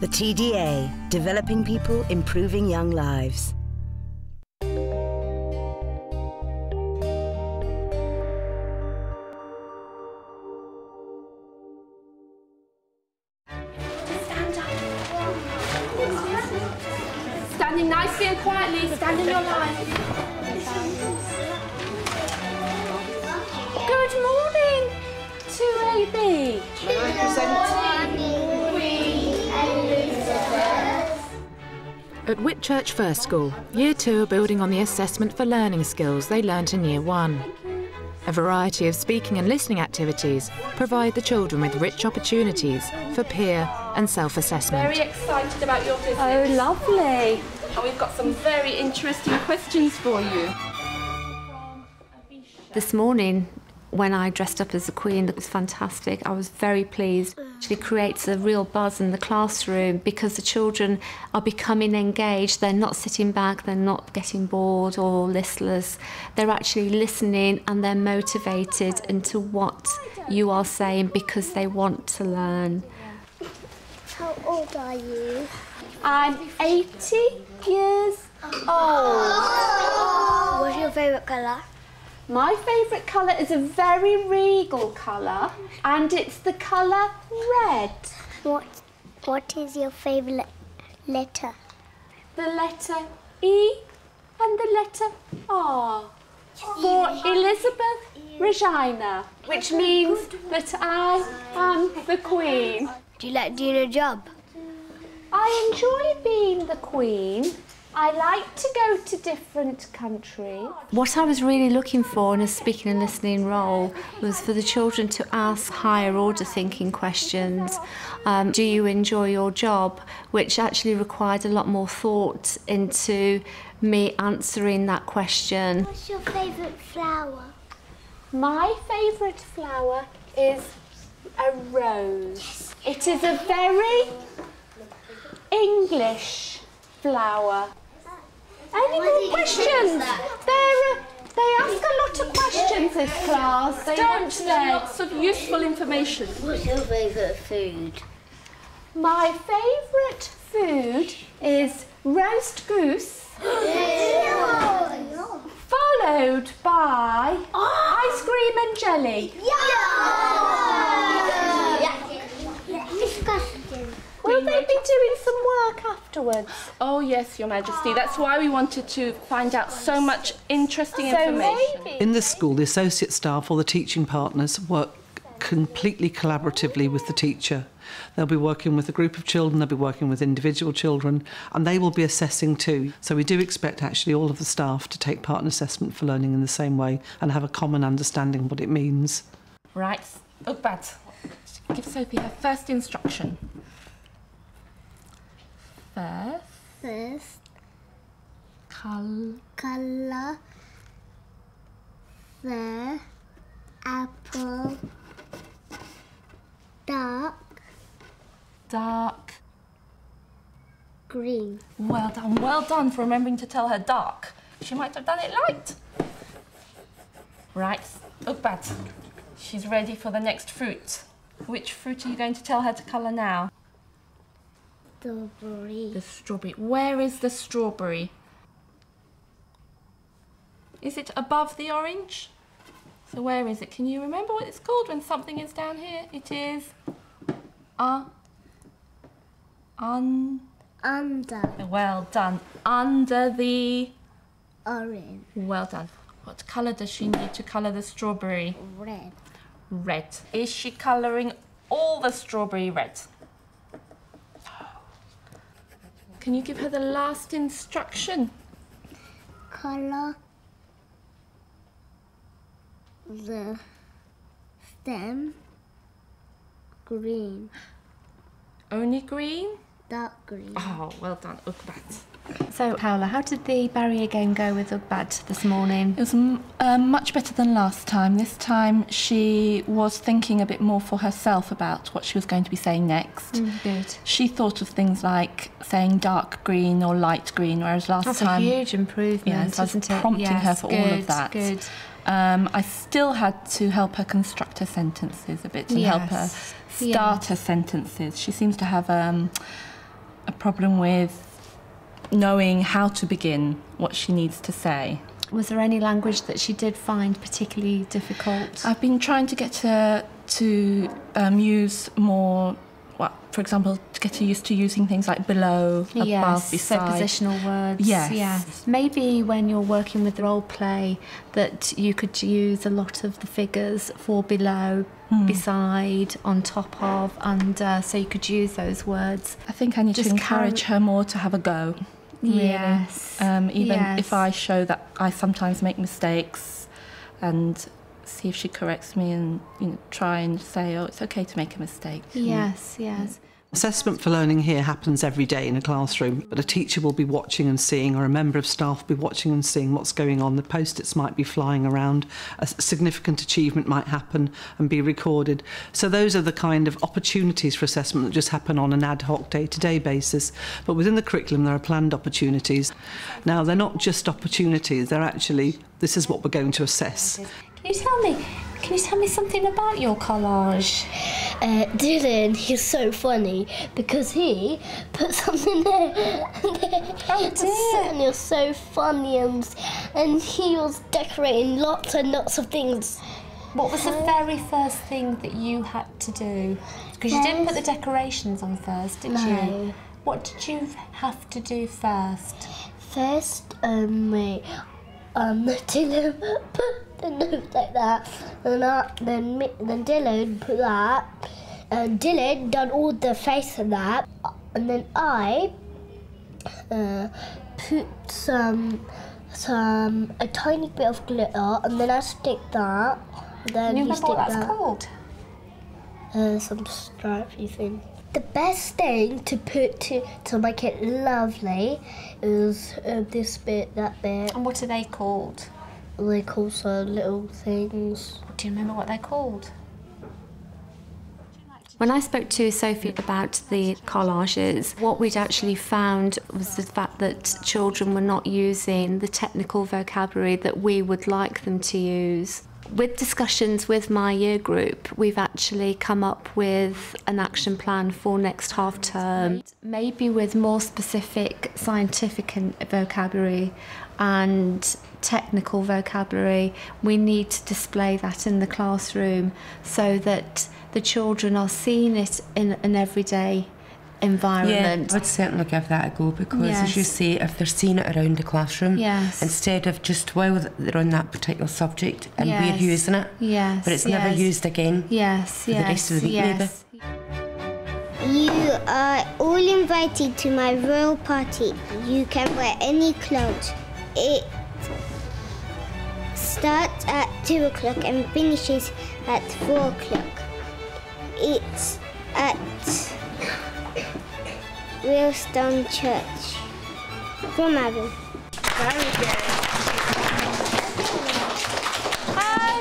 The TDA, developing people, improving young lives. Standing nicely and quietly, stand in your line. Good morning, 2AB. May I present? At Whitchurch First School, Year 2 are building on the assessment for learning skills they learnt in Year 1. A variety of speaking and listening activities provide the children with rich opportunities for peer and self-assessment. Very excited about your visit. Oh, lovely. And we've got some very interesting questions for you. This morning, when I dressed up as the Queen, it was fantastic. I was very pleased. It actually creates a real buzz in the classroom because the children are becoming engaged. They're not sitting back, they're not getting bored or listless. They're actually listening and they're motivated into what you are saying because they want to learn. How old are you? I'm 80 years old. What's your favourite colour? My favourite colour is a very regal colour, and it's the colour red. What is your favourite letter? The letter E and the letter R. For Elizabeth Regina, which means that I am the Queen. Do you like doing a job? I enjoy being the Queen. I like to go to different countries. What I was really looking for in a speaking and listening role was for the children to ask higher order thinking questions. Do you enjoy your job? Which actually required a lot more thought into me answering that question. What's your favourite flower? My favourite flower is a rose. It is a very English flower. Any more questions? They ask a lot of questions, this class, don't they? Lots of useful information. What's your favourite food? My favourite food is roast goose, followed by ice cream and jelly. Will they be doing some work afterwards? Oh yes, Your Majesty. That's why we wanted to find out so much interesting information. Maybe. In this school, the associate staff or the teaching partners work completely collaboratively with the teacher. They'll be working with a group of children, they'll be working with individual children, and they will be assessing too. So we do expect actually all of the staff to take part in assessment for learning in the same way and have a common understanding of what it means. Right, Ugbad, give Sophie her first instruction. First, Colour. the apple, Dark. green. Well done for remembering to tell her dark. She might have done it light. Right, Ugbad, she's ready for the next fruit. Which fruit are you going to tell her to colour now? Strawberry. The strawberry. Where is the strawberry? Is it above the orange? So where is it? Can you remember what it's called when something is down here? It is Under. Well done. Under the... Orange. Well done. What colour does she need to colour the strawberry? Red. Red. Is she colouring all the strawberry red? Can you give her the last instruction? Colour the stem green. Only green? Dark green. Oh, well done, Ugbad. So, Paola, how did the barrier game go with Ugbad this morning? It was much better than last time. This time she was thinking a bit more for herself about what she was going to be saying next. Good. She thought of things like saying dark green or light green, whereas last That's time... a huge improvement, yes, wasn't it? Prompting her for all of that. Good. I still had to help her construct her sentences a bit and help her start her sentences. She seems to have a problem with knowing how to begin what she needs to say. Was there any language that she did find particularly difficult? I've been trying to get her to use more, well, for example, to get her used to using things like below, above, beside. So positional words. Yes. Maybe when you're working with role play, that you could use a lot of the figures for below, beside, on top of, and so you could use those words. I think I need to encourage her more to have a go. Really. Yes. Even if I show that I sometimes make mistakes, and see if she corrects me, and try and say, oh, it's okay to make a mistake. Yes. Assessment for learning here happens every day in a classroom, but a teacher will be watching and seeing, or a member of staff will be watching and seeing what's going on. The post-its might be flying around, a significant achievement might happen and be recorded. So those are the kind of opportunities for assessment that just happen on an ad hoc day-to-day basis. But within the curriculum there are planned opportunities. Now they're not just opportunities, they're actually, this is what we're going to assess. Can you tell me something about your collage? Dylan, he's so funny because he put something there. Oh dear. And he was so funny, and he was decorating lots and lots of things. What was the very first thing that you had to do? Because you didn't put the decorations on first, did you? What did you have to do first? First, Dylan put the note like that, and then Dylan put that, and Dylan done all the face of that, and then I put a tiny bit of glitter, and then I stick that. Then Can you remember what that's called? Some stripy thing. The best thing to put to make it lovely is this bit, that bit. And what are they called? They call some little things. Do you remember what they're called? When I spoke to Sophie about the collages, what we'd actually found was the fact that children were not using the technical vocabulary that we would like them to use. With discussions with my year group, we've actually come up with an action plan for next half term, maybe with more specific scientific vocabulary and technical vocabulary. We need to display that in the classroom so that the children are seeing it in an everyday environment. Yeah, I would certainly give that a go because, as you say, if they're seeing it around the classroom, instead of just while they're on that particular subject and we're using it, but it's never used again for the rest of the week maybe. You are all invited to my royal party. You can wear any clothes. It starts at 2 o'clock and finishes at 4 o'clock. It's at Wheelstone Church. From Avon. Very good.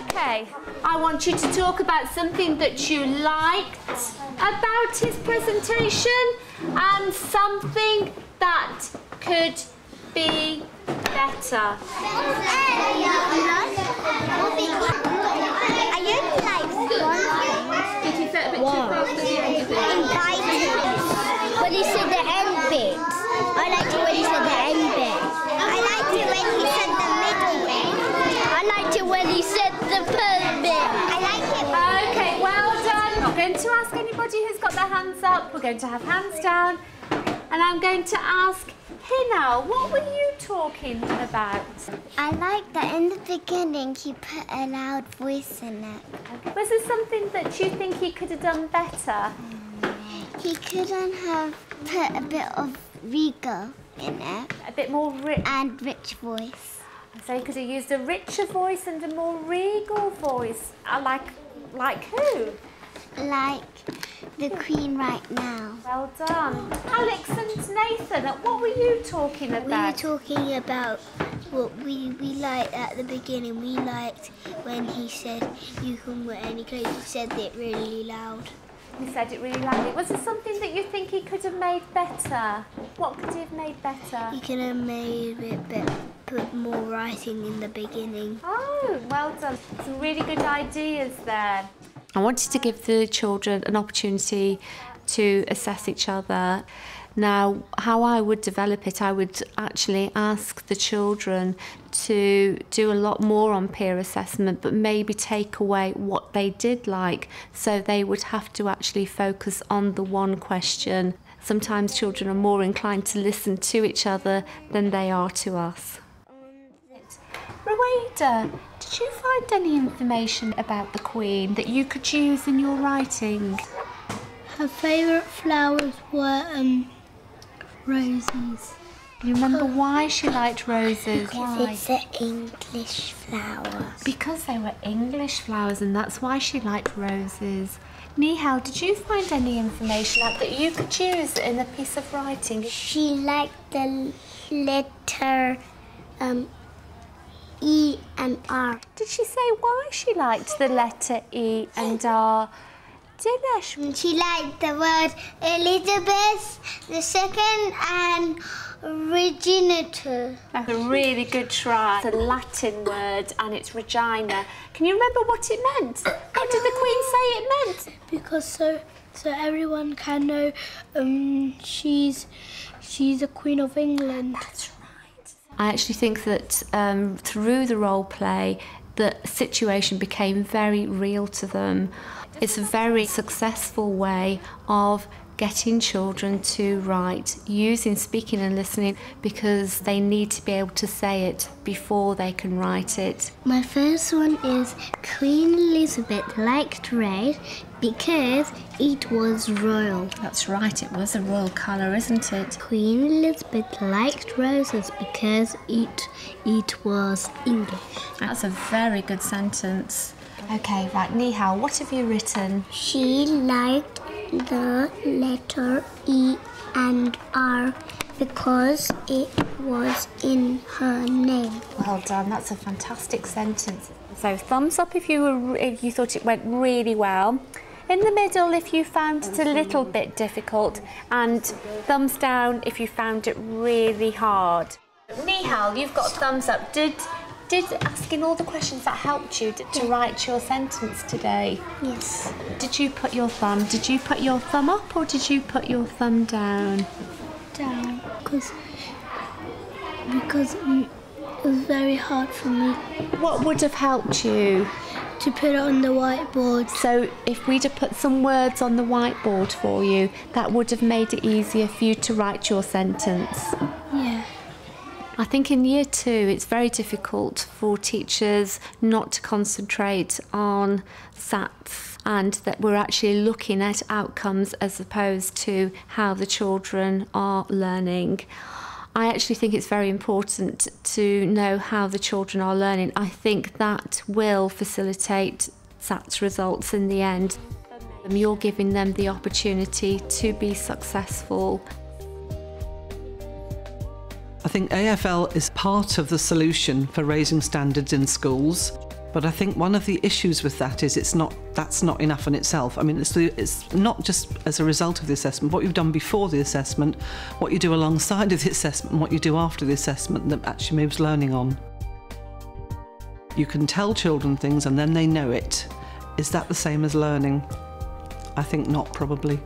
Okay, I want you to talk about something that you liked about his presentation and something that could be better. I only like one thing. Did you say a bit too fast at the end of it? Invited. When he said the end bit. I liked it when he said the end bit. I liked it when he said the middle bit. I liked it when he said the first bit. I liked it. Okay, well done. I'm not going to ask anybody who's got their hands up. We're going to have hands down. And I'm going to ask Hinal, what were you talking about? I like that in the beginning he put a loud voice in it. Was there something that you think he could have done better? He couldn't have put a bit of regal in it. A bit more and rich voice. So he could have used a richer voice and a more regal voice. Like who? Like the Queen right now. Well done. Alex and Nathan, what were you talking about? We were talking about what we liked at the beginning. We liked when he said you can wear any clothes. He said it really loud. He said it really loudly. Was there something that you think he could have made better? What could he have made better? He could have made it put more writing in the beginning. Oh, well done. Some really good ideas there. I wanted to give the children an opportunity to assess each other. Now, how I would develop it, I would actually ask the children to do a lot more on peer assessment, but maybe take away what they did like, so they would have to actually focus on the one question. Sometimes children are more inclined to listen to each other than they are to us. Rowena, did you find any information about the Queen that you could use in your writing? Her favourite flowers were roses. You remember why she liked roses? Because it's an English flower. Because they were English flowers, and that's why she liked roses. Nihal, did you find any information out that you could use in a piece of writing? She liked the letter E and R. Did she say why she liked the letter E and R? Dinesh? She liked the word Elizabeth II and Regina. That's a really good try. It's a Latin word and it's Regina. Can you remember what it meant? What did the Queen say it meant? Because so everyone can know she's the Queen of England. That's right. I actually think that through the role play, the situation became very real to them. It's a very successful way of getting children to write using speaking and listening, because they need to be able to say it before they can write it. My first one is Queen Elizabeth liked red because it was royal. That's right, it was a royal colour, isn't it? Queen Elizabeth liked roses because it was English. That's a very good sentence. Okay, right, Nihal, what have you written? She liked the letter E and R because it was in her name. Well done, that's a fantastic sentence. So thumbs up if you thought it went really well. In the middle if you found it a little bit difficult, and thumbs down if you found it really hard. Nihal, you've got thumbs up. Did asking all the questions that helped you to write your sentence today? Yes. Did you put your thumb up or did you put your thumb down? Down, because it was very hard for me. What would have helped you? To put it on the whiteboard. So if we'd have put some words on the whiteboard for you, that would have made it easier for you to write your sentence. Yeah. I think in year 2 it's very difficult for teachers not to concentrate on SATs, and that we're actually looking at outcomes as opposed to how the children are learning. I actually think it's very important to know how the children are learning. I think that will facilitate SATs results in the end. You're giving them the opportunity to be successful. I think AFL is part of the solution for raising standards in schools, but I think one of the issues with that is that's not enough in itself. I mean, it's not just as a result of the assessment, what you've done before the assessment, what you do alongside of the assessment, and what you do after the assessment that actually moves learning on. You can tell children things and then they know it. Is that the same as learning? I think not, probably.